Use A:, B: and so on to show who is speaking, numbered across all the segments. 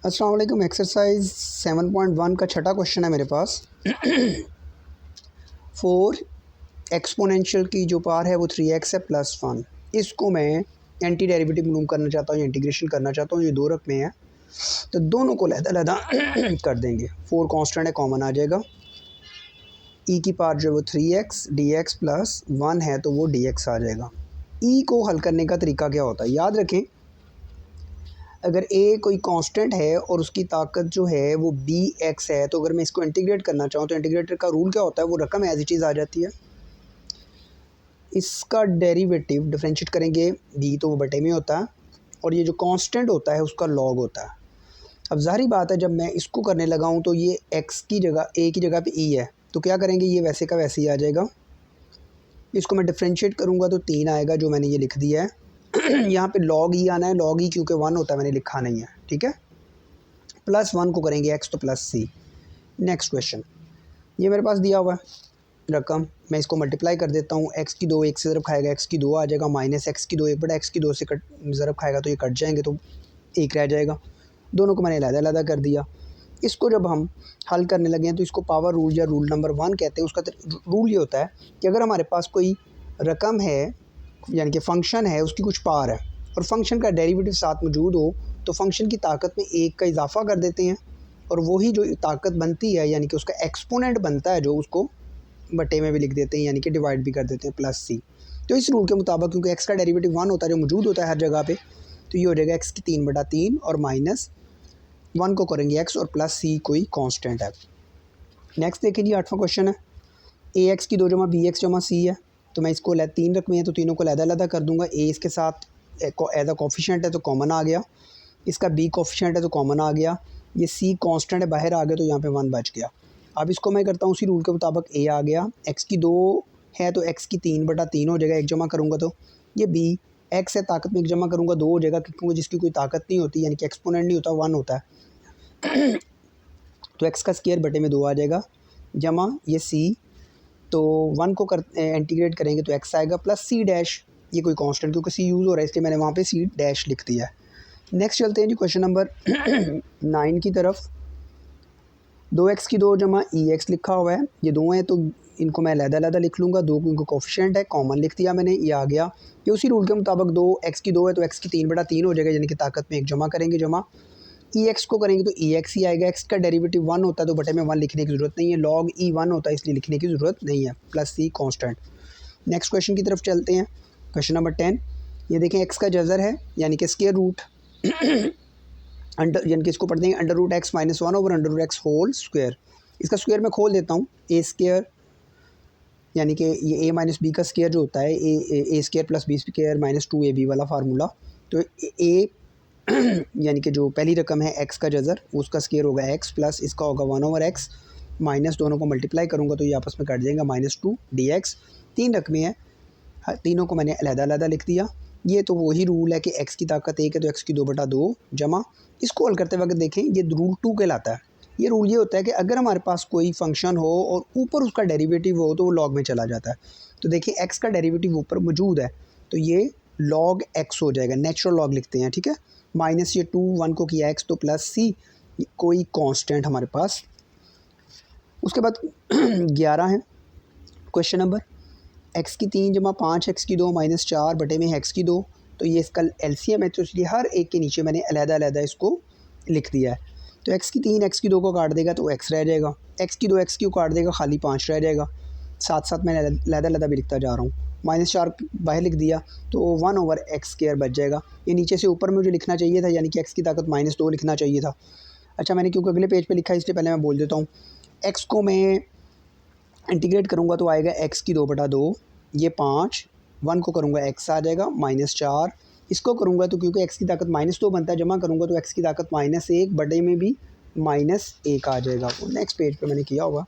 A: अस्सलाम वालेकुम। एक्सरसाइज 7.1 का छठा क्वेश्चन है मेरे पास। 4 एक्सपोनेंशियल की जो पावर है वो 3x है प्लस 1। इसको मैं एंटी डेरिवेटिव मूव करना चाहता हूँ, इंटीग्रेशन करना चाहता हूँ। ये दो रकमे हैं तो दोनों को लहदा कर देंगे। 4 कांस्टेंट है, कॉमन आ जाएगा। e की पावर जो है वो 3x dx प्लस 1 है तो वो dx आ जाएगा। e को हल करने का तरीका क्या होता है, याद रखें। अगर a कोई कांस्टेंट है और उसकी ताकत जो है वो bx है, तो अगर मैं इसको इंटीग्रेट करना चाहूँ तो इंटीग्रेटर का रूल क्या होता है, वो रकम एज इट इज़ आ जाती है। इसका डेरिवेटिव डिफरेंशिएट करेंगे b तो वो बटे में होता है, और ये जो कांस्टेंट होता है उसका लॉग होता है। अब ज़ाहिर बात है, जब मैं इसको करने लगा हूँ तो ये x की जगह a की जगह पे e है, तो क्या करेंगे, ये वैसे का वैसे ही आ जाएगा। इसको मैं डिफरेंशिएट करूँगा तो 3 आएगा, जो मैंने ये लिख दिया है। यहाँ पे log e आना है, log e क्योंकि 1 होता है, मैंने लिखा नहीं है, ठीक है। प्लस 1 को करेंगे x तो प्लस c। नेक्स्ट क्वेश्चन, ये मेरे पास दिया हुआ है रकम, मैं इसको मल्टीप्लाई कर देता हूँ। x की 2 1 से ज़रब खाएगा, x की 2 आ जाएगा, माइनस x की 2 1 बटा x की 2 से ज़रब खाएगा तो ये कट जाएंगे, तो 1 रह जाएगा। दोनों को मैंने अलग-अलग कर दिया। इसको जब हम हल करने लगे हैं तो इसको पावर रूल या रूल नंबर 1 कहते हैं। उसका रूल ये होता है कि अगर हमारे पास कोई रकम है, यानी कि फ़ंक्शन है, उसकी कुछ पावर है और फंक्शन का डेरिवेटिव साथ मौजूद हो, तो फंक्शन की ताकत में 1 का इजाफा कर देते हैं, और वही जो ताकत बनती है यानी कि उसका एक्सपोनेंट बनता है, जो उसको बटे में भी लिख देते हैं, यानी कि डिवाइड भी कर देते हैं, प्लस c। तो इस रूल के मुताबिक क्योंकि x का डेरिवेटिव 1 होता है, जो मौजूद होता है हर जगह पे, तो ये हो जाएगा x की 3/3 और माइनस 1 को करेंगे x और प्लस c कोई कांस्टेंट है। नेक्स्ट देखिए जी, 8वां क्वेश्चन है। ax की 2 जमा bx जमा c है, तो मैं इसको 3 रकमें हैं तो तीनों को अलग-अलग कर दूंगा। a इसके साथ एज अ कोफिशिएंट है तो कॉमन आ गया, इसका b कोफिशिएंट है तो कॉमन आ गया, ये c कांस्टेंट है बाहर आ गया तो यहाँ पे 1 बच गया। अब इसको मैं करता हूँ उसी रूल के मुताबिक, a आ गया, x की 2 है तो x की 3/3 हो जाएगा, 1 जमा करूँगा तो ये b, x है ताकत में 1 जमा करूँगा 2 हो जाएगा, क्योंकि जिसकी कोई ताकत नहीं होती यानी कि एक्सपोनेंट नहीं होता, 1 होता है। तो x का स्क्वायर बटे में 2 आ जाएगा, जमा ये c, तो 1 को इंटीग्रेट करेंगे तो x आएगा, प्लस c डैश, ये कोई कांस्टेंट क्योंकि c यूज़ हो रहा है इसलिए मैंने वहाँ पे c डैश लिख दिया है। नेक्स्ट चलते हैं जी क्वेश्चन नंबर 9 की तरफ। 2x की 2 जमा ex लिखा हुआ है, ये दो हैं तो इनको मैं अलग-अलग लिख लूँगा, 2 इनको कोफिशिएंट है, कॉमन लिख दिया मैंने, ये आ गया। ये उसी रूल के मुताबिक 2x की 2 है तो x की 3/3 हो जाएगा, यानी कि ताकत में 1 जमा करेंगे, जमा ex को करेंगे तो ex ही आएगा। x का डेरिवेटिव 1 होता है तो बटे में 1 लिखने की ज़रूरत नहीं है, log e 1 होता है इसलिए लिखने की ज़रूरत नहीं है, plus c constant. Next question की तरफ चलते हैं, क्वेश्चन नंबर 10। ये देखें, x का जज़र है यानी कि स्क्वायर रूट अंडर, यानी कि इसको पढ़ देंगे under root x minus 1 over under root x whole square. इसका स्क्वायर मैं खोल देता हूँ, a स्क्वायर यानी कि ये a माइनस बी का स्क्वायर जो होता है A square plus B square minus 2ab वाला फार्मूला। तो a यानी कि जो पहली रकम है x का जज़र, उसका स्क्वायर होगा x प्लस इसका होगा 1 ओवर x, माइनस दोनों को मल्टीप्लाई करूँगा तो ये आपस में कट जाएगा, -2 dx। 3 रकमें हैं, तीनों को मैंने अलग-अलग लिख दिया। ये तो वही रूल है कि x की ताकत 1 है तो x की 2/2 जमा, इसको हल करते वक्त देखें ये रूल 2 कहलाता है। ये रूल ये होता है कि अगर हमारे पास कोई फंक्शन हो और ऊपर उसका डेरिवेटिव हो तो वो लॉग में चला जाता है। तो देखिए x का डेरिवेटिव ऊपर मौजूद है तो ये log x हो जाएगा, नेचुरल लॉग लिखते हैं, ठीक है। माइनस ये 2 1 को किया x तो प्लस c, कोई कांस्टेंट हमारे पास। उसके बाद 11 है क्वेश्चन नंबर, x की 3 जमा 5 x की 2 माइनस 4 बटे में x की 2, तो ये इसका एलसीएम है तो इसलिए हर एक के नीचे मैंने अलग-अलग इसको लिख दिया है। तो x की 3 x की 2 को काट देगा तो x रह जाएगा, x की 2 x की काट देगा खाली 5 रह जाएगा, साथ साथ मैं अलग-अलग भी लिखता जा रहा हूँ। -4 बाहर लिख दिया तो 1 ओवर x स्क्वायर बच जाएगा। ये नीचे से ऊपर मुझे लिखना चाहिए था, यानी कि x की ताकत -2 लिखना चाहिए था। अच्छा, मैंने क्योंकि अगले पेज पे लिखा है इसलिए पहले मैं बोल देता हूँ। x को मैं इंटीग्रेट करूँगा तो आएगा x की 2/2, ये 5, 1 को करूँगा x आ जाएगा, -4, इसको करूँगा तो क्योंकि x की ताकत -2 बनता है, जमा करूँगा तो x की ताकत -1 बटे में भी -1 आ जाएगा। वो नेक्स्ट पेज पे मैंने किया होगा,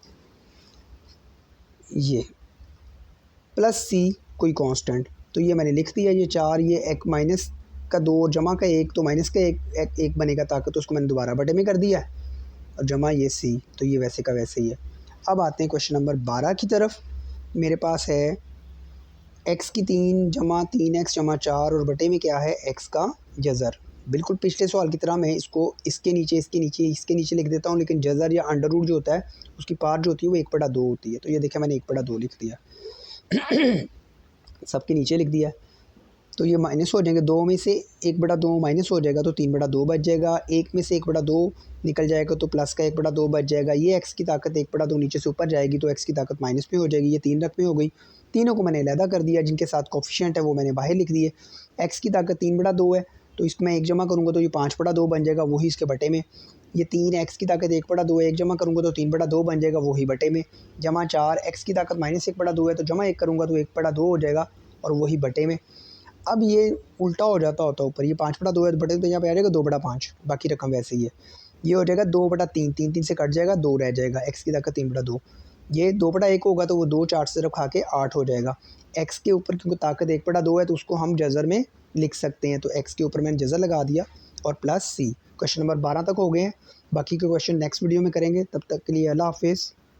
A: ये प्लस c कोई कांस्टेंट, तो ये मैंने लिख दिया, ये 4, ये एक माइनस का 2 जमा का 1 तो माइनस का 1 बनेगा ताकत, तो उसको मैंने दोबारा बटे में कर दिया है, और जमा ये c, तो ये वैसे का वैसे ही है। अब आते हैं क्वेश्चन नंबर 12 की तरफ। मेरे पास है x की 3 जमा 3x जमा 4 और बटे में क्या है x का जज़र। बिल्कुल पिछले सवाल की तरह मैं इसको इसके नीचे लिख देता हूँ, लेकिन जज़र या अंडर रूट जो होता है उसकी पार जो होती है वो 1/2 होती है। तो ये देखिए मैंने 1/2 लिख दिया सबके नीचे लिख दिया। तो ये माइनस हो जाएंगे, 2 में से 1/2 माइनस हो जाएगा तो 3/2 बच जाएगा। 1 में से 1/2 निकल जाएगा तो प्लस का 1/2 बच जाएगा। ये x की ताकत 1/2 नीचे से ऊपर जाएगी तो x की ताकत माइनस में हो जाएगी। ये 3 रकमें हो गई, तीनों को मैंने अलहदा कर दिया, जिनके साथ कोफिशिएंट है वो मैंने बाहर लिख दिए। x की ताकत 3/2 है तो इसमें 1 जमा करूँगा तो ये 5/2 बन जाएगा, वही इसके बटे में। ये 3 x की ताकत 1/2 है, 1 जमा करूँगा तो 3/2 बन जाएगा, वही बटे में। जमा 4 x की ताकत -1/2 है तो जमा 1 करूँगा तो 1/2 हो जाएगा और वही बटे में। अब ये उल्टा हो जाता होता ऊपर, ये 5/2 है बटे तो यहाँ पे आ जाएगा 2/5, बाकी रकम वैसे ही है। ये हो जाएगा 2/3, 3 से कट जाएगा, 2 रह जाएगा, x की ताकत 3/2। ये 2/1 होगा तो वो 2 4 से तरफ खा के 8 हो जाएगा। x के ऊपर क्योंकि ताकत 1/2 है तो उसको हम जज़र में लिख सकते हैं, तो x के ऊपर मैंने जज़र लगा दिया और प्लस c। क्वेश्चन नंबर 12 तक हो गए हैं, बाकी के क्वेश्चन नेक्स्ट वीडियो में करेंगे। तब तक के लिए अल्लाह हाफिज़।